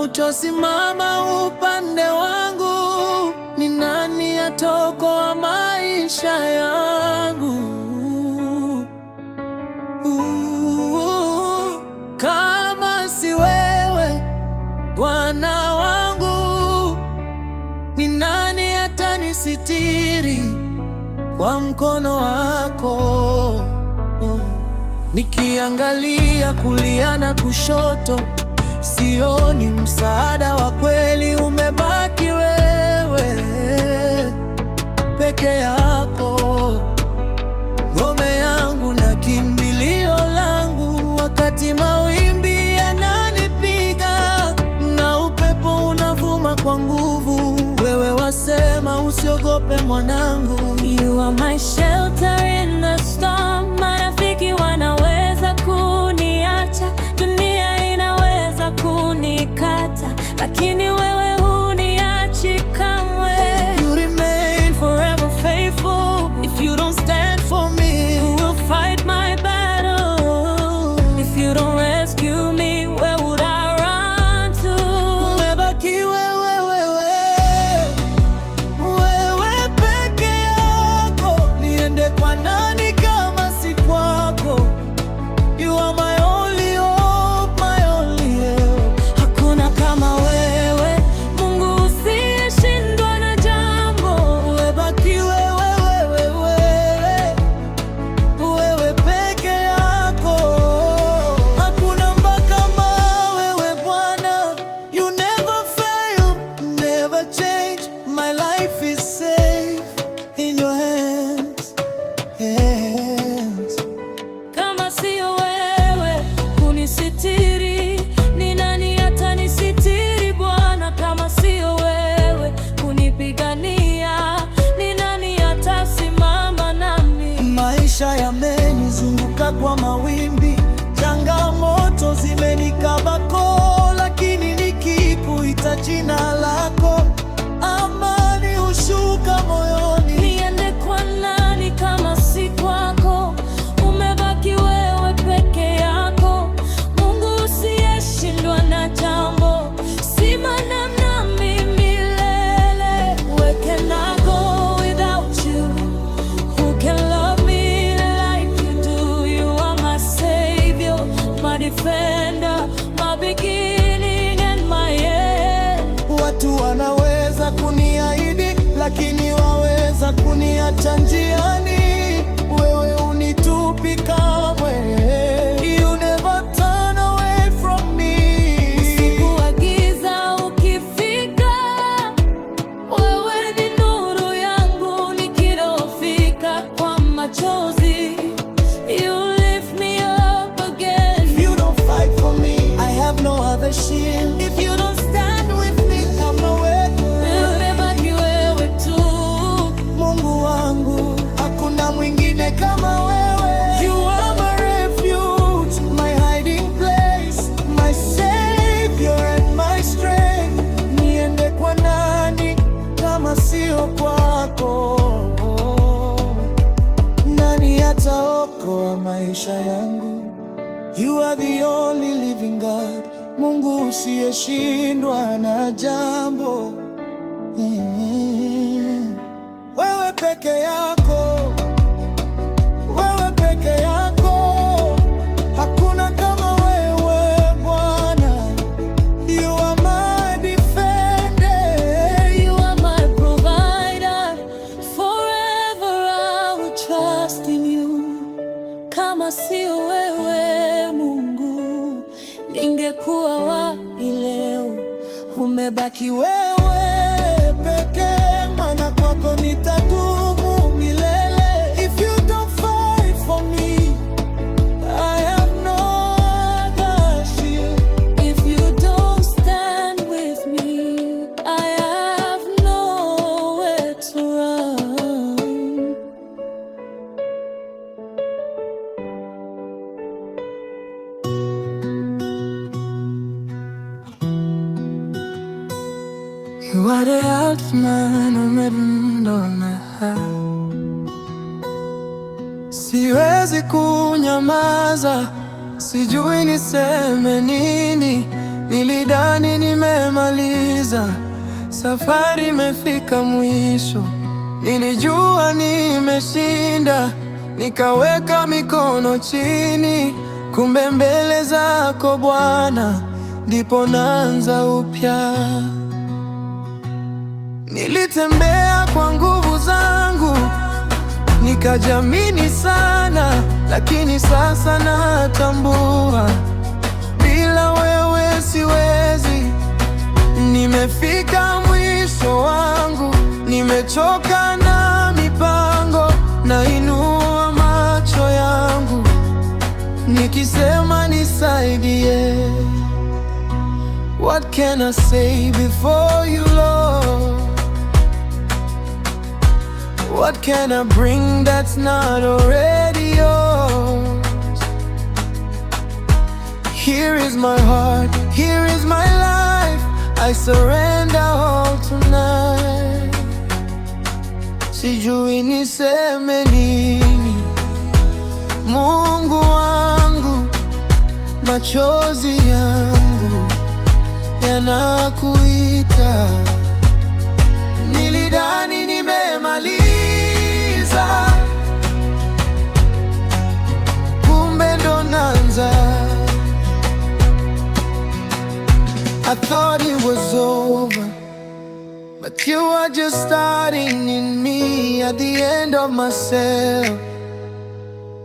utosimama upande wangu, ni nani ataokoa maisha yangu? Kama si wewe Bwana wangu, ni nani atanisitiri kwa mkono wako? Nikiangalia kulia na kushoto, sioni msaada wa kweli. Umebaki wewe peke yako, ngome yangu na kimbilio langu, wakati mawimbi yananipiga na upepo unavuma kwa nguvu. Wewe wasema usiogope mwanangu. You are my shelter in the storm. Marafiki wanaweza kuniacha, dunia inaweza kunikata, lakini wewe huniachi kamwe. You remain forever faithful. If you don't stand for me, Who will fight my battle? If you don't rescue me, where would I run to? umebaki wewe peke yako. Niende kwa nani kama si kwako? You are my only hope, my only help. Hakuna kama wewe, Mungu usiyeshindwa na jambo. Umebaki wewe peke yako. Hakuna kama wewe Bwana. You never fail, never change. My life is safe in your hands. Kama sio wewe kunisitiri, ni nani atanisitiri Bwana? Kama sio wewe kunipigania, ni nani atasimama nami? Maisha yamenizunguka kwa mawimbi, changamoto zimenikaba koo, lakini nikikuita jina lako, amani hushuka moyoni. Niende kwa nani kama si kwako? Umebaki wewe peke yako, Mungu usiyeshindwa na jambo. Simama nami milele. Where can I go without you? Who can love me like you do? You are my savior, my defender, my beginning and my end. Watu wanaweza kuniahidi, lakini waweza kuniacha njiani. Wewe unitupi kamwe. You never turn away from me. Usiku wa giza ukifika, wewe ni nuru yangu. Nikidhoofika kwa machozi, you lift me up again. If you don't fight for me, I have no other shield. If you don't stand with me, I'm nowhere to run. Umebaki wewe tu, Mungu wangu, hakuna mwingine kama wewe. You are my refuge, my hiding place, my savior and my strength. Niende kwa nani kama sio kwako? Nani ataokoa maisha yangu? You are the only living God, Mungu usiyeshindwa na jambo. Wewe peke yako, wewe peke yako. Hakuna kama wewe Bwana. You are my defender. you are my provider. Forever I will trust in you. Kama sio wewe Mungu, ningekuwa wapi leo? Umebaki wewe pekee, maana kwako nitadumu milele. If you don't fight for me, I have no other shield. If you don't stand with me, I have nowhere to run. You are the Alpha and Omega. Siwezi kunyamaza, sijui niseme nini. Nilidhani nimemaliza, safari imefika mwisho. Nilijua nimeshinda, nikaweka mikono chini. Kumbe mbele zako Bwana ndipo naanza upya. Nilitembea kwa nguvu zangu, nikajamini sana, lakini sasa natambua bila wewe siwezi. Nimefika mwisho wangu, nimechoka na mipango. Nainua macho yangu nikisema nisaidie. What can I say before you, Lord? What can I bring that's not already yours? Here is my heart, here is my life. I surrender all tonight. Sijui niseme nini, Mungu wangu. Machozi yangu yanakuita. Nilidhani nimemaliza, kumbe ndo naanza. I thought it was over, but you are just starting in me. At the end of myself,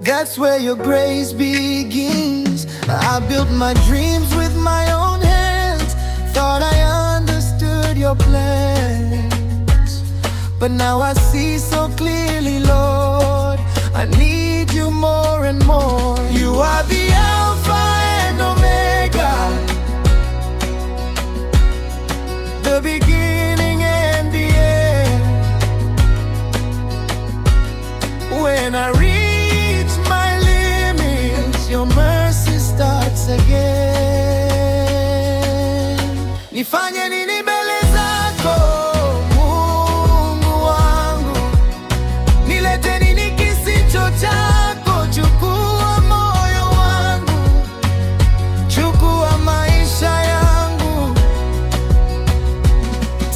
that's where your grace begins. I built my dreams with my own hands, thought I understood your plans, but now I see so clearly, Lord, I need you more and more. You are the Alpha and Omega, the beginning and the end. When I reach my limits, your mercy starts again. Nifanye nini mbele zako, Mungu wangu? Nilete nini kisicho chako? Chukua moyo wangu, chukua maisha yangu.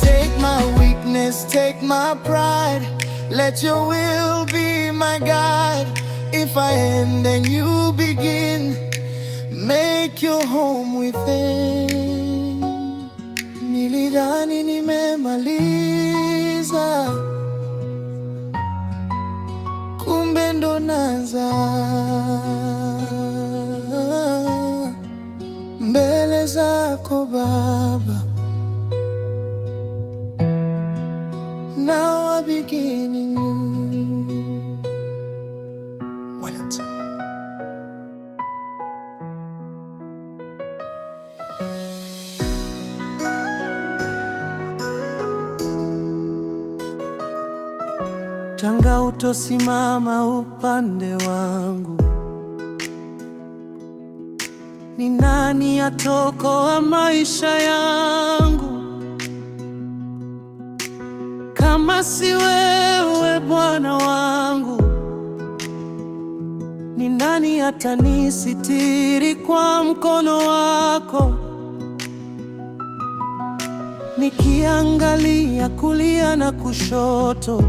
Take my weakness, take my pride. Let your will be my guide. If I end and you begin, make your home within. Nilidhani nimemaliza, kumbe ndo naanza. Mbele zako Baba, now I begin in you. Tanga utosimama upande wangu, ni nani atokoa maisha yangu kama si wewe Bwana wangu? Ni nani atanisitiri kwa mkono wako? Nikiangalia kulia na kushoto,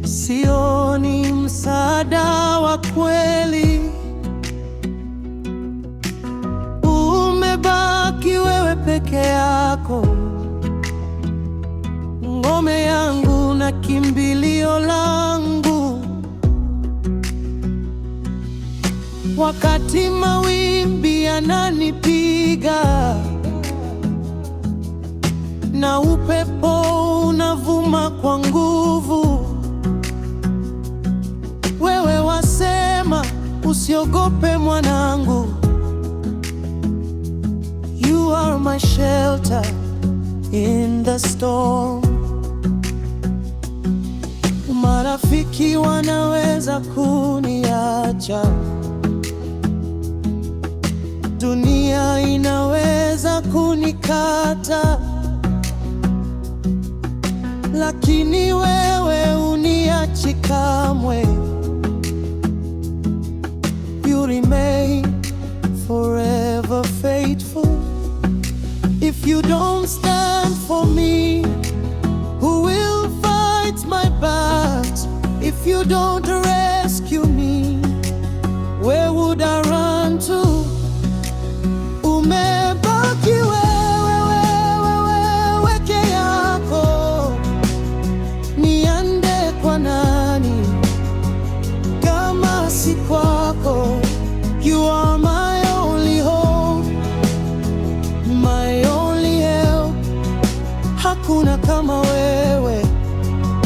sioni msaada wa kweli. Umebaki wewe peke yako, ngome yangu na kimbilio langu. Wakati mawimbi yananipiga na upepo unavuma kwa nguvu, wewe wasema usiogope mwanangu. You are my shelter in the storm. Marafiki wanaweza kuniacha, dunia inaweza kunikata, lakini wewe uniachi kamwe. You remain forever. If you don't stand for me, who will fight my battles? If you don't rescue me, where would I run to? Umebaki wewe peke yako, niende kwa nani kama si kwako? You are my only hope, my only help. Hakuna kama wewe,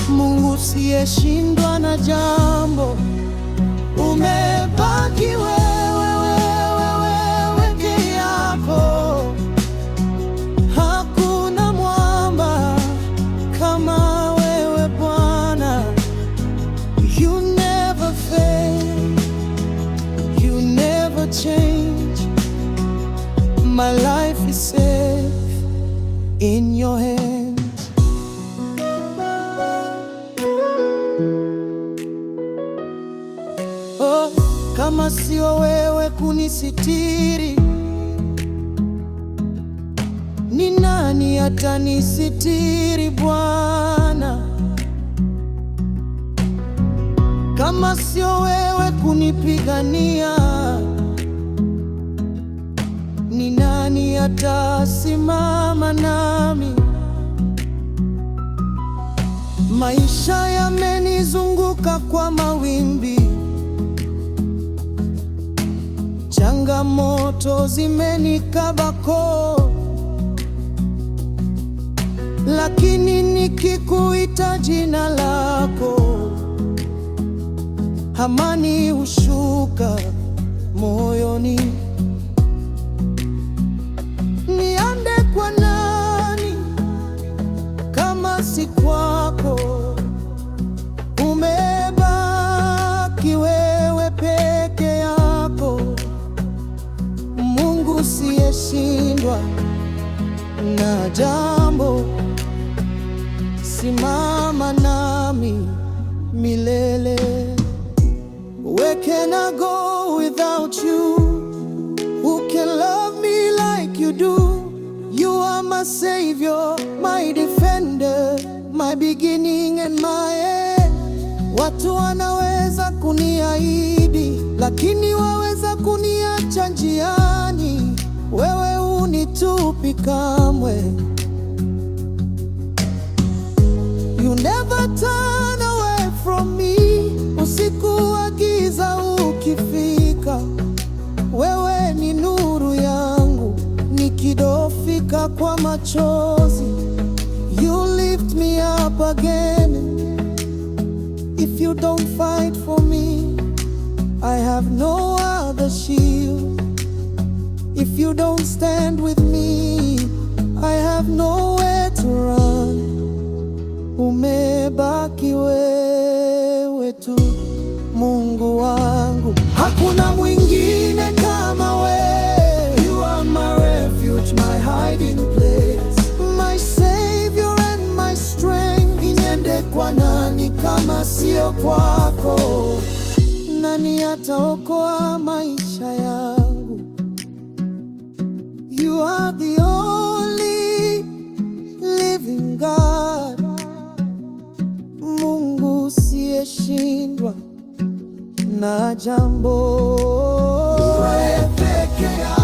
Mungu siyeshindwa na jambo. Umebaki wewe peke yako, hakuna mwamba kama wewe Bwana. You never fail, you never change. My life is safe in your hands. Oh, kama sio wewe kunisitiri, ni nani atanisitiri Bwana? Kama sio wewe kunipigania, ni nani atasimama nami? Maisha yamenizunguka kwa mawimbi, changamoto zimenikabako, lakini nikikuita jina lako, amani hushuka moyoni. Niende kwa nani kama si kwako? Umebaki wewe peke yako, Mungu siyeshindwa na jambo. Simama nami milele. Where can I go without you? Who can love me like you do? You are my savior, my defender, my beginning and my end. Watu wanaweza kuniahidi, lakini waweza kuniacha njiani. Wewe hunitupi kamwe. You never turn away from me. Usiku wa giza ukifika, wewe ni nuru yangu. Nikidofika kwa machozi, you lift me up again. If you don't fight for me, I have no other shield. If you don't stand with me, I have nowhere to run. Umebaki wewe tu, Mungu wangu, hakuna mwingine kama wewe. You are my refuge, my hiding place, my savior and my strength. Niende kwa nani kama sio kwako? Nani ataokoa maisha yangu? You are the only living God, Mungu siyeshindwa na jambo. Wewe peke yako